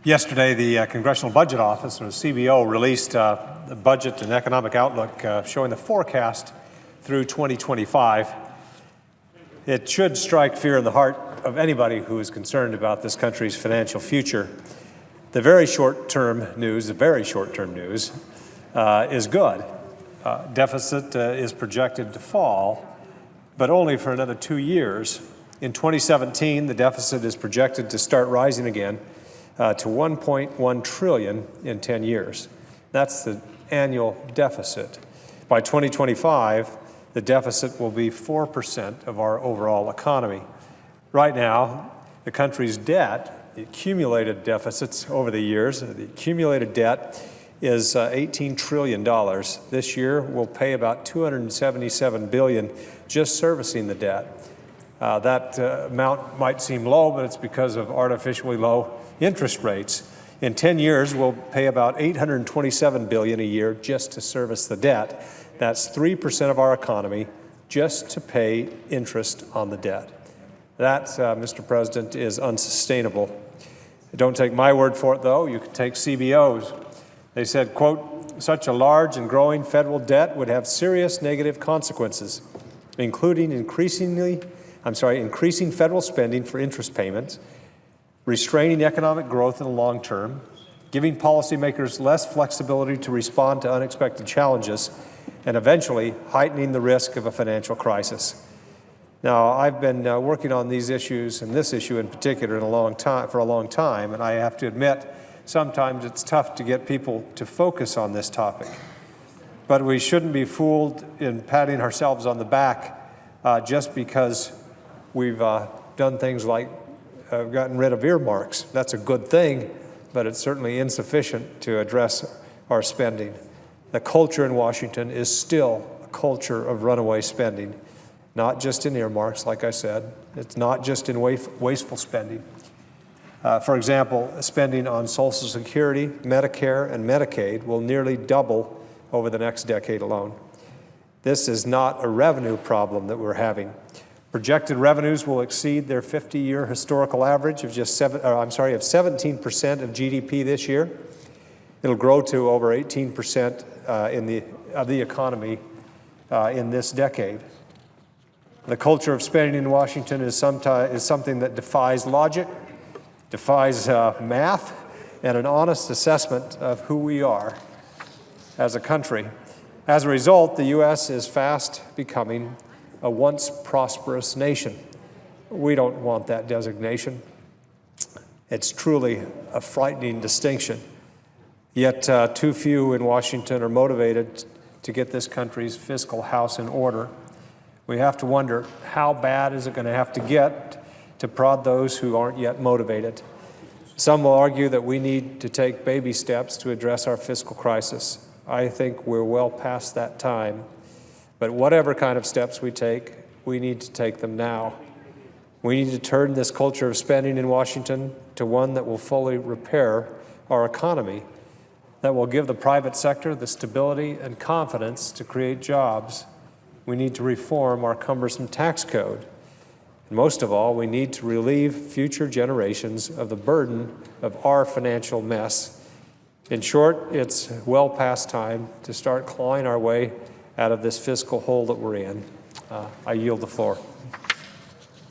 Yesterday, the Congressional Budget Office, or CBO, released the budget and economic outlook showing the forecast through 2025. It should strike fear in the heart of anybody who is concerned about this country's financial future. The very short-term news is good. Deficit is projected to fall, but only for another 2 years. In 2017, the deficit is projected to start rising again to 1.1 trillion in 10 years. That's the annual deficit. By 2025, the deficit will be 4% of our overall economy. Right now, the country's debt, the accumulated deficits over the years, the accumulated debt is $18 trillion. This year, we'll pay about $277 billion just servicing the debt. That amount might seem low, but it's because of artificially low interest rates. In 10 years, we'll pay about $827 billion a year just to service the debt. That's 3% of our economy just to pay interest on the debt. That, Mr. President, is unsustainable. Don't take my word for it, though. You can take CBO's. They said, quote, "Such a large and growing federal debt would have serious negative consequences, including increasing federal spending for interest payments, restraining economic growth in the long term, giving policymakers less flexibility to respond to unexpected challenges, and eventually heightening the risk of a financial crisis." Now, I've been working on these issues, and this issue in particular, for a long time, and I have to admit, sometimes it's tough to get people to focus on this topic. But we shouldn't be fooled in patting ourselves on the back just because we've done things like gotten rid of earmarks. That's a good thing, but it's certainly insufficient to address our spending. The culture in Washington is still a culture of runaway spending, not just in earmarks, like I said. It's not just in wasteful spending. For example, spending on Social Security, Medicare, and Medicaid will nearly double over the next decade alone. This is not a revenue problem that we're having. Projected revenues will exceed their 50-year historical average of of 17% of GDP this year. It'll grow to over 18% of the economy in this decade. The culture of spending in Washington is something that defies logic, defies math, and an honest assessment of who we are as a country. As a result, the U.S. is fast becoming a once prosperous nation. We don't want that designation. It's truly a frightening distinction. Yet too few in Washington are motivated to get this country's fiscal house in order. We have to wonder, how bad is it going to have to get to prod those who aren't yet motivated? Some will argue that we need to take baby steps to address our fiscal crisis. I think we're well past that time. But whatever kind of steps we take, we need to take them now. We need to turn this culture of spending in Washington to one that will fully repair our economy, that will give the private sector the stability and confidence to create jobs. We need to reform our cumbersome tax code. And most of all, we need to relieve future generations of the burden of our financial mess. In short, it's well past time to start clawing our way out of this fiscal hole that we're in. I yield the floor.